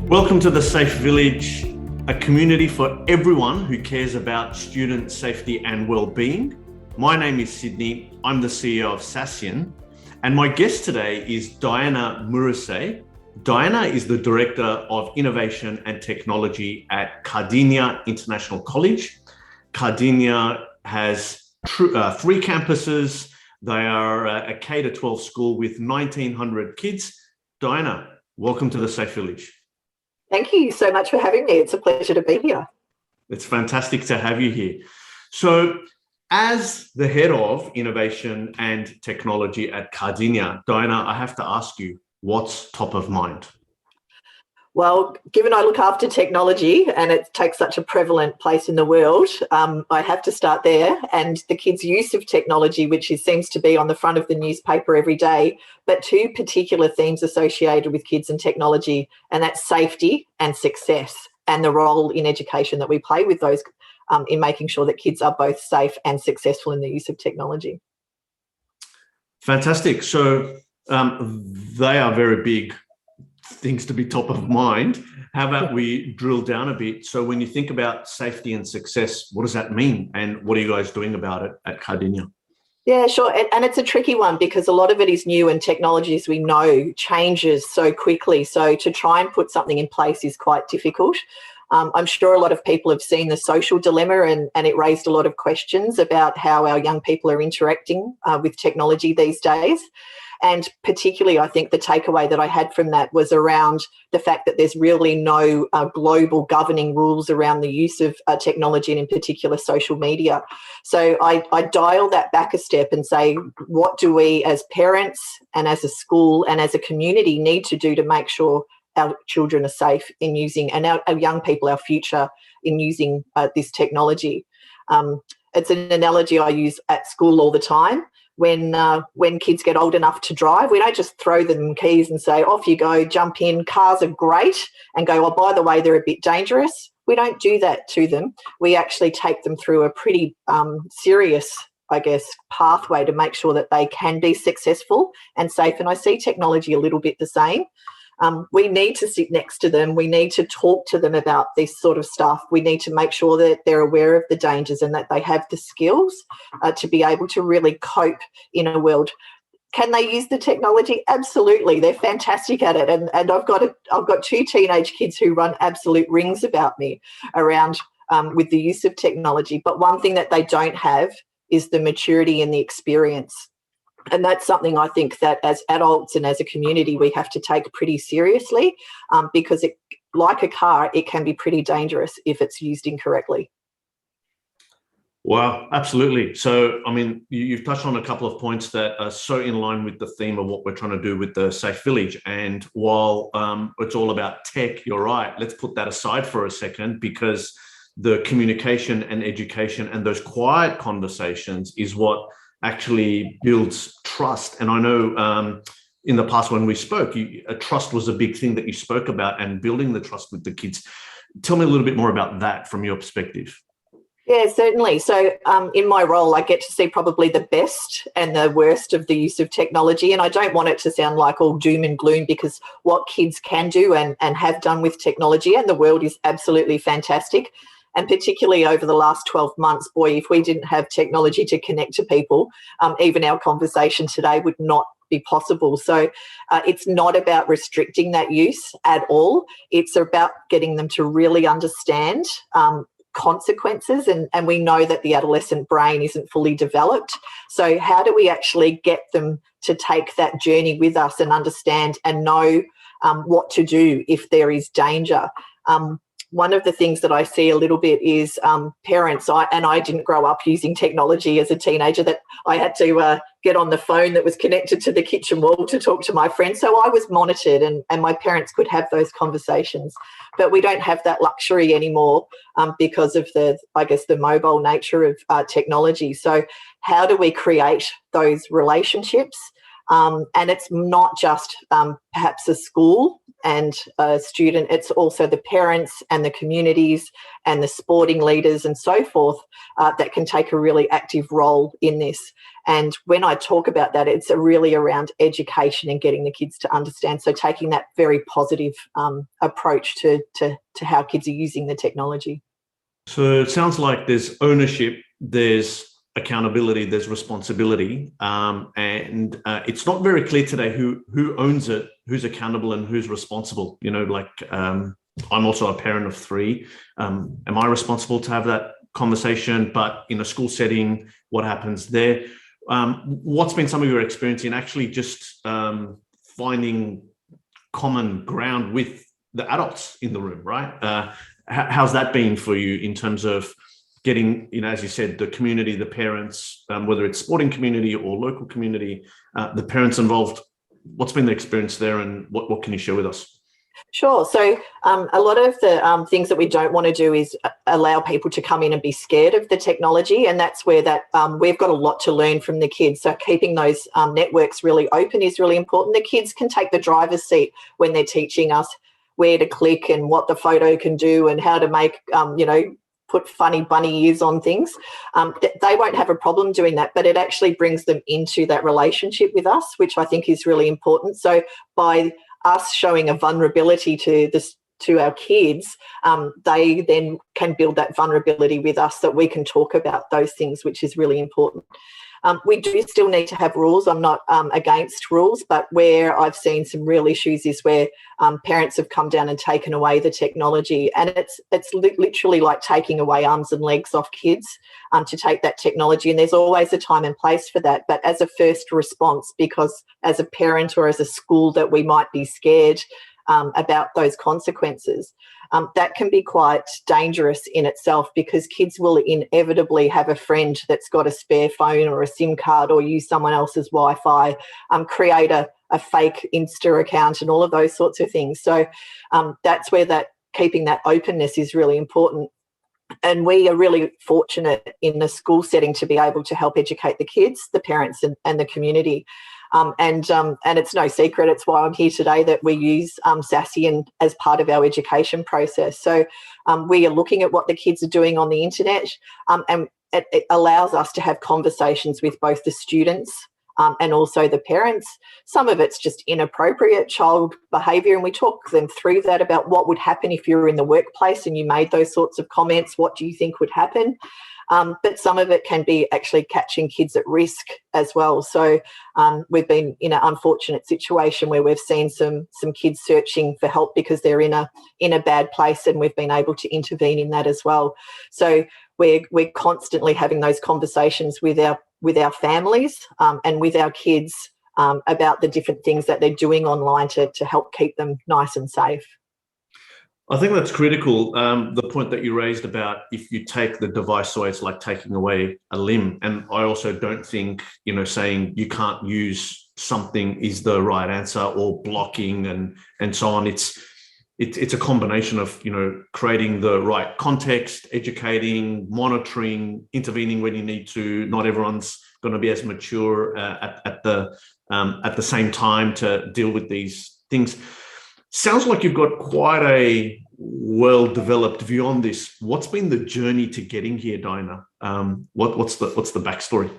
Welcome to the Safe Village, a community for everyone who cares about student safety and well-being. My name is Sydney. I'm the CEO of Saasyan, and my guest today is Diana Murase. Diana is the Director of Innovation and Technology at Cardinia International College. Cardinia has three campuses. They are a K-12 school with 1,900 kids. Diana, welcome to the Safe Village. Thank you so much for having me. It's a pleasure to be here. It's fantastic to have you here. So, as the head of innovation and technology at Cardinia, Diana, I have to ask you, what's top of mind? Well, given I look after technology and it takes such a prevalent place in the world, I have to start there. And the kids' use of technology, which seems to be on the front of the newspaper every day, but two particular themes associated with kids and technology, and that's safety and success, and the role in education that we play with those in making sure that kids are both safe and successful in the use of technology. Fantastic. So they are very big things to be top of mind. How about we drill down a bit? So when you think about safety and success, what does that mean? And what are you guys doing about it at Cardinia? Yeah, sure. And it's a tricky one because a lot of it is new, and technology, as we know, changes so quickly. So to try and put something in place is quite difficult. I'm sure a lot of people have seen the social dilemma, and it raised a lot of questions about how our young people are interacting with technology these days. And particularly, I think the takeaway that I had from that was around the fact that there's really no global governing rules around the use of technology, and in particular social media. So I dial that back a step and say, what do we as parents and as a school and as a community need to do to make sure our children are safe in using, and our young people, our future, in using this technology? It's an analogy I use at school all the time. When kids get old enough to drive, we don't just throw them keys and say, off you go, jump in. Cars are great, and go, oh, by the way, they're a bit dangerous. We don't do that to them. We actually take them through a pretty serious, I guess, pathway to make sure that they can be successful and safe. And I see technology a little bit the same. We need to sit next to them. We need to talk to them about this sort of stuff. We need to make sure that they're aware of the dangers and that they have the skills to be able to really cope in a world. Can they use the technology? Absolutely. They're fantastic at it. And I've got two teenage kids who run absolute rings about me around with the use of technology. But one thing that they don't have is the maturity and the experience. And that's something I think that as adults and as a community, we have to take pretty seriously because like a car, it can be pretty dangerous if it's used incorrectly. Wow, absolutely. So, I mean, you've touched on a couple of points that are so in line with the theme of what we're trying to do with the Safe Village. And while it's all about tech, you're right, let's put that aside for a second, because the communication and education and those quiet conversations is what actually builds trust. And I know in the past when we spoke, trust was a big thing that you spoke about, and building the trust with the kids. Tell me a little bit more about that from your perspective. Yeah, certainly. So in my role, I get to see probably the best and the worst of the use of technology. And I don't want it to sound like all doom and gloom, because what kids can do and have done with technology and the world is absolutely fantastic. And particularly over the last 12 months, boy, if we didn't have technology to connect to people, even our conversation today would not be possible. So it's not about restricting that use at all. It's about getting them to really understand consequences. And we know that the adolescent brain isn't fully developed. So how do we actually get them to take that journey with us and understand and know what to do if there is danger? One of the things that I see a little bit is parents, I didn't grow up using technology as a teenager, that I had to get on the phone that was connected to the kitchen wall to talk to my friends. So I was monitored, and my parents could have those conversations. But we don't have that luxury anymore because of the mobile nature of technology. So how do we create those relationships? And it's not just perhaps a school and a student, it's also the parents and the communities and the sporting leaders and so forth that can take a really active role in this. And when I talk about that, it's really around education and getting the kids to understand. So taking that very positive approach to how kids are using the technology. So it sounds like there's ownership, there's accountability, there's responsibility, and it's not very clear today who owns it, who's accountable, and who's responsible. I'm also a parent of 3. Am I responsible to have that conversation? But in a school setting, what happens there? What's been some of your experience in actually just finding common ground with the adults in the room, right? How's that been for you in terms of getting, as you said, the community, the parents, whether it's sporting community or local community, the parents involved? What's been the experience there, and what can you share with us? Sure. So a lot of the things that we don't want to do is allow people to come in and be scared of the technology, and that's where we've got a lot to learn from the kids. So keeping those networks really open is really important. The kids can take the driver's seat when they're teaching us where to click and what the photo can do and how to make, put funny bunny ears on things. They won't have a problem doing that, but it actually brings them into that relationship with us, which I think is really important. So by us showing a vulnerability to our kids, they then can build that vulnerability with us, that we can talk about those things, which is really important. We do still need to have rules. I'm not against rules, but where I've seen some real issues is where parents have come down and taken away the technology, and it's literally like taking away arms and legs off kids to take that technology, and there's always a time and place for that. But as a first response, because as a parent or as a school that we might be scared about those consequences, that can be quite dangerous in itself, because kids will inevitably have a friend that's got a spare phone or a SIM card or use someone else's Wi-Fi, create a fake Insta account and all of those sorts of things. So that's where that keeping that openness is really important. And we are really fortunate in the school setting to be able to help educate the kids, the parents and the community. And it's no secret, it's why I'm here today, that we use Saasyan as part of our education process. So we are looking at what the kids are doing on the internet, and it allows us to have conversations with both the students and also the parents. Some of it's just inappropriate child behaviour, and we talk them through that about what would happen if you were in the workplace and you made those sorts of comments. What do you think would happen? But some of it can be actually catching kids at risk as well. So we've been in an unfortunate situation where we've seen some kids searching for help because they're in a bad place, and we've been able to intervene in that as well. So we're constantly having those conversations with our families and with our kids about the different things that they're doing online to help keep them nice and safe. I think that's critical. The point that you raised about if you take the device away, it's like taking away a limb. And I also don't think, saying you can't use something is the right answer, or blocking and so on. It's a combination of, creating the right context, educating, monitoring, intervening when you need to. Not everyone's going to be as mature at the same time to deal with these things. Sounds like you've got quite a well-developed view on this. What's been the journey to getting here, Dinah? What's the backstory?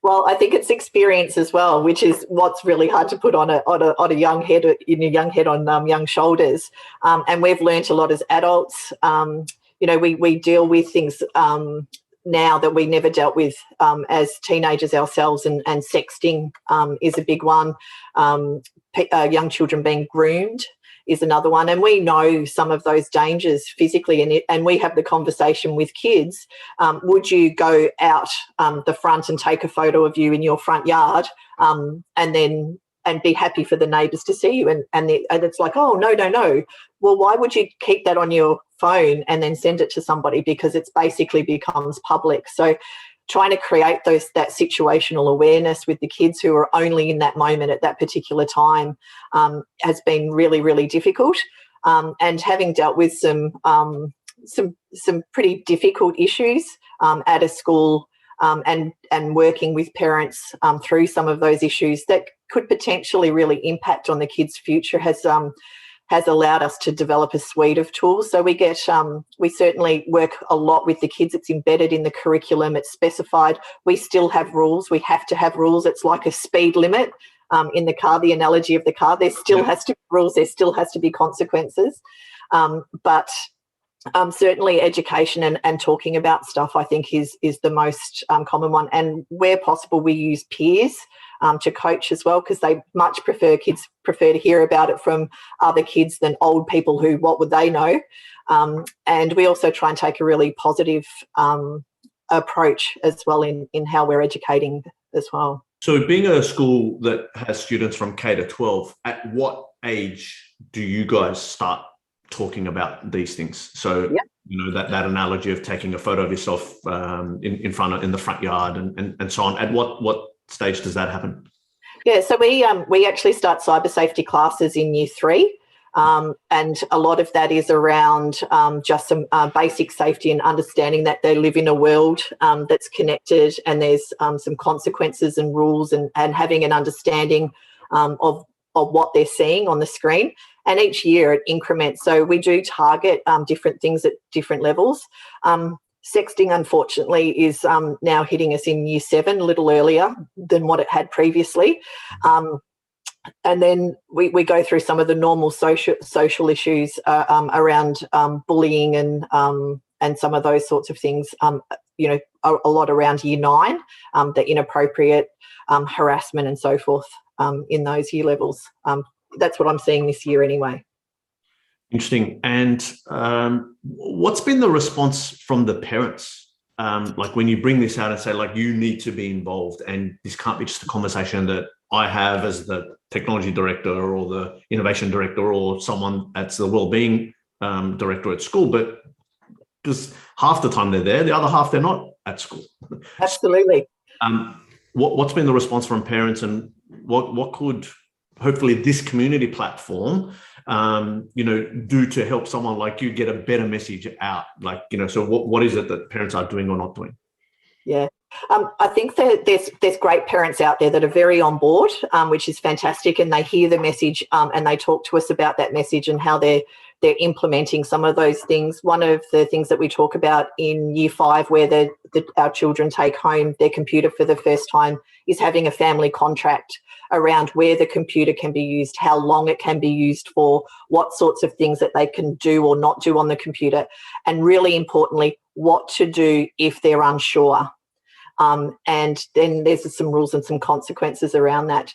Well, I think it's experience as well, which is what's really hard to put on a young head, on young shoulders. And we've learnt a lot as adults. We deal with things now that we never dealt with as teenagers ourselves, and sexting is a big one. Young children being groomed is another one, and we know some of those dangers physically, and we have the conversation with kids. Would you go out the front and take a photo of you in your front yard and be happy for the neighbours to see you? And it's like, oh, no. Well, why would you keep that on your phone and then send it to somebody? Because it's basically becomes public. So trying to create that situational awareness with the kids who are only in that moment at that particular time has been really, really difficult. And having dealt with some pretty difficult issues at a school, and working with parents through some of those issues that could potentially really impact on the kids' future, has has allowed us to develop a suite of tools. So we get, we certainly work a lot with the kids. It's embedded in the curriculum. It's specified. We still have rules. We have to have rules. It's like a speed limit in the car, the analogy of the car. There still has to be rules. There still has to be consequences. But certainly education and talking about stuff, I think, is the most common one. And where possible, we use peers to coach as well, because they much prefer, kids prefer to hear about it from other kids than old people who, what would they know? And we also try and take a really positive approach as well in how we're educating as well. So being a school that has students from K to 12, at what age do you guys start talking about these things? So, you know, that analogy of taking a photo of yourself in the front yard and so on. At what stage does that happen? Yeah, so we actually start cyber safety classes in year 3. And a lot of that is around just some basic safety and understanding that they live in a world that's connected, and there's some consequences and rules, and having an understanding of what they're seeing on the screen. And each year it increments. So we do target different things at different levels. Sexting, unfortunately, is now hitting us in year 7, a little earlier than what it had previously. And then we go through some of the normal social issues around bullying and some of those sorts of things. You know, a lot around year 9, the inappropriate harassment and so forth in those year levels. That's what I'm seeing this year anyway. Interesting. And what's been the response from the parents? Like when you bring this out and say, like, you need to be involved, and this can't be just a conversation that I have as the technology director or the innovation director or someone that's the wellbeing director at school, but because half the time they're there, the other half they're not at school. Absolutely. What's been the response from parents, and what could hopefully this community platform you know, do to help someone like you get a better message out? Like, you know, so what is it that parents are doing or not doing? Yeah. I think that there's great parents out there that are very on board, which is fantastic, and they hear the message and they talk to us about that message and how they're implementing some of those things. One of the things that we talk about in year 5, where our children take home their computer for the first time, is having a family contract around where the computer can be used, how long it can be used for, what sorts of things that they can do or not do on the computer, and really importantly, what to do if they're unsure. And then there's some rules and some consequences around that.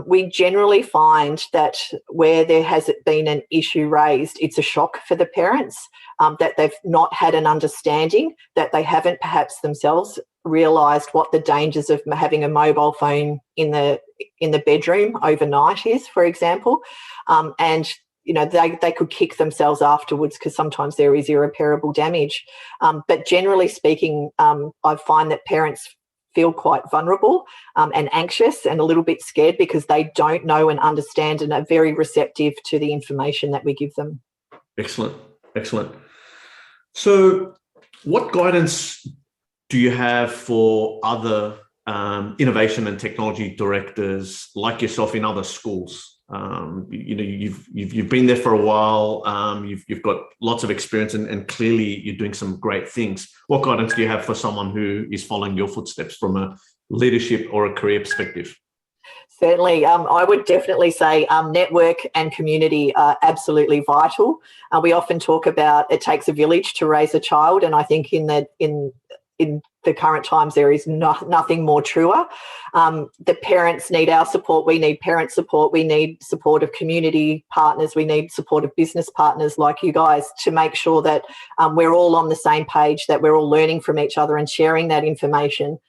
We generally find that where there has been an issue raised, it's a shock for the parents, that they've not had an understanding, that they haven't perhaps themselves realised what the dangers of having a mobile phone in the bedroom overnight is, for example. And you know, they could kick themselves afterwards because sometimes there is irreparable damage. But generally speaking, I find that parents feel quite vulnerable and anxious and a little bit scared because they don't know and understand and are very receptive to the information that we give them. Excellent. Excellent. So what guidance do you have for other innovation and technology directors like yourself in other schools? You know, you've been there for a while. You've got lots of experience, and clearly you're doing some great things. What guidance do you have for someone who is following your footsteps from a leadership or a career perspective? Certainly, I would definitely say network and community are absolutely vital. We often talk about it takes a village to raise a child, and I think in the current times there is nothing more truer. The parents need our support. We need parent support. We need support of community partners. We need support of business partners like you guys to make sure that we're all on the same page, that we're all learning from each other and sharing that information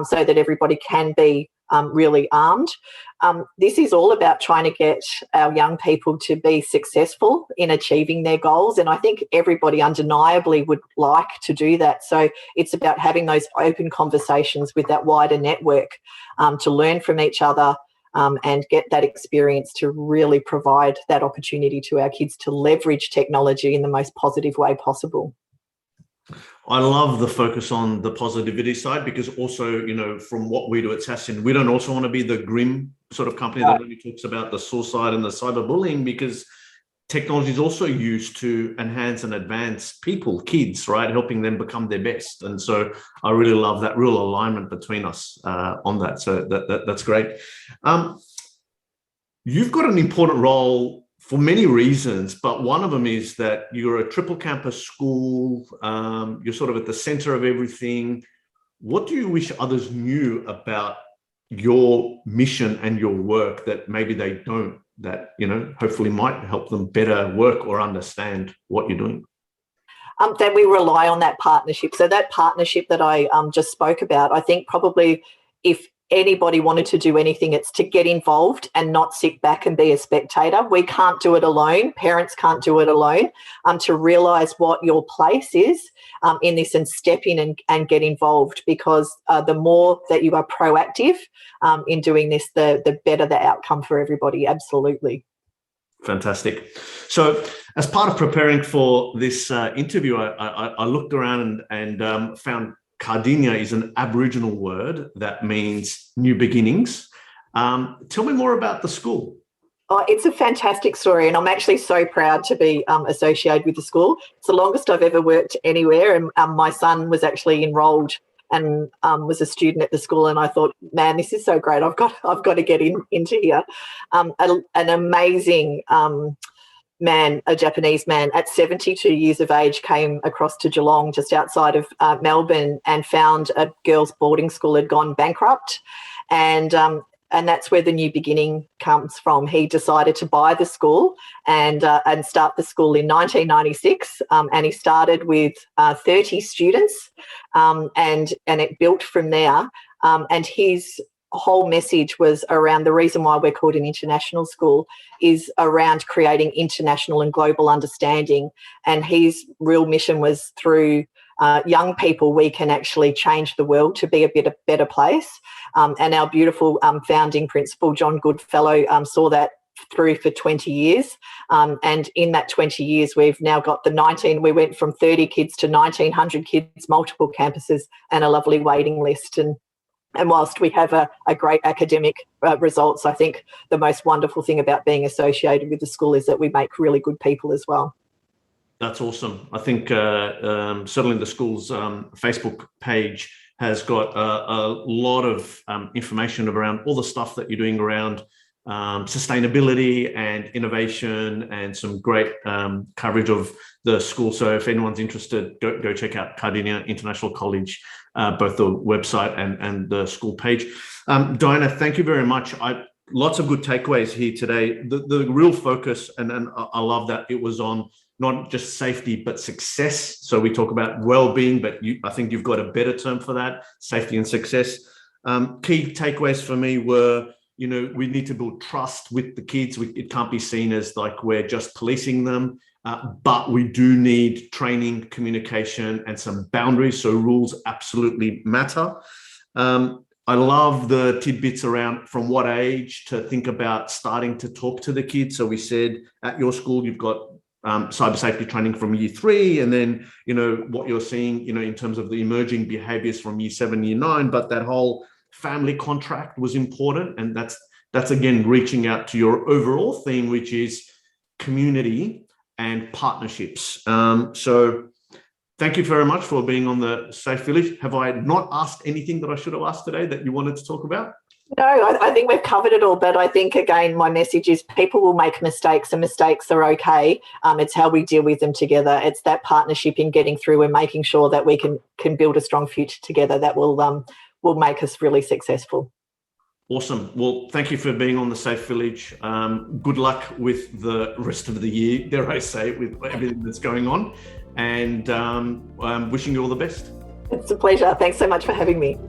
so that everybody can be really armed. This is all about trying to get our young people to be successful in achieving their goals, and I think everybody undeniably would like to do that. So it's about having those open conversations with that wider network to learn from each other and get that experience to really provide that opportunity to our kids to leverage technology in the most positive way possible. I love the focus on the positivity side, because also, you know, from what we do at Saasyan, we don't also want to be the grim sort of company that only talks about the suicide and the cyberbullying, because technology is also used to enhance and advance people, kids, right? Helping them become their best. And so I really love that real alignment between us on that. So that's great. You've got an important role for many reasons, but one of them is that you're a triple campus school. You're sort of at the center of everything. What do you wish others knew about your mission and your work that maybe they don't, that, you know, hopefully might help them better work or understand what you're doing? That we rely on that partnership. So that partnership that I just spoke about, I think probably if anybody wanted to do anything, it's to get involved and not sit back and be a spectator. We can't do it alone. Parents can't do it alone. To realise what your place is in this and step in and get involved, because the more that you are proactive in doing this, the better the outcome for everybody. Absolutely. Fantastic. So as part of preparing for this interview, I looked around and found Cardinia is an Aboriginal word that means new beginnings. Tell me more about the school. Oh, it's a fantastic story, and I'm actually so proud to be associated with the school. It's the longest I've ever worked anywhere, and my son was actually enrolled and was a student at the school, and I thought, man, this is so great. I've got to get into here. An amazing man, a Japanese man at 72 years of age, came across to Geelong, just outside of Melbourne, and found a girls' boarding school had gone bankrupt, and that's where the new beginning comes from. He decided to buy the school and start the school in 1996, and he started with 30 students, and it built from there. And his whole message was around, the reason why we're called an international school is around creating international and global understanding. And his real mission was through young people, we can actually change the world to be a better place. And our beautiful founding principal, John Goodfellow, saw that through for 20 years. And in that 20 years, we've now got we went from 30 kids to 1,900 kids, multiple campuses, and a lovely waiting list. And whilst we have a great academic results, I think the most wonderful thing about being associated with the school is that we make really good people as well. That's awesome. I think certainly the school's Facebook page has got a lot of information around all the stuff that you're doing around sustainability and innovation, and some great coverage of the school. So if anyone's interested, go check out Cardinia International College, both the website and the school page. Diana, thank you very much. Lots of good takeaways here today. The real focus, and I love that it was on not just safety, but success. So we talk about well-being, but I think you've got a better term for that, safety and success. Key takeaways for me were, you know, we need to build trust with the kids. It can't be seen as like we're just policing them, but we do need training, communication, and some boundaries. So rules absolutely matter. I love the tidbits around from what age to think about starting to talk to the kids. So we said at your school, you've got cyber safety training from year 3, and then, you know, what you're seeing, you know, in terms of the emerging behaviors from year 7, year 9, but that whole family contract was important. And that's again, reaching out to your overall theme, which is community and partnerships. So thank you very much for being on the Safe Village. Have I not asked anything that I should have asked today that you wanted to talk about? No, I think we've covered it all, but I think, again, my message is people will make mistakes, and mistakes are okay. It's how we deal with them together. It's that partnership in getting through and making sure that we can build a strong future together that will make us really successful. Awesome. Well, thank you for being on the Safe Village. Good luck with the rest of the year, dare I say, with everything that's going on. And I'm wishing you all the best. It's a pleasure. Thanks so much for having me.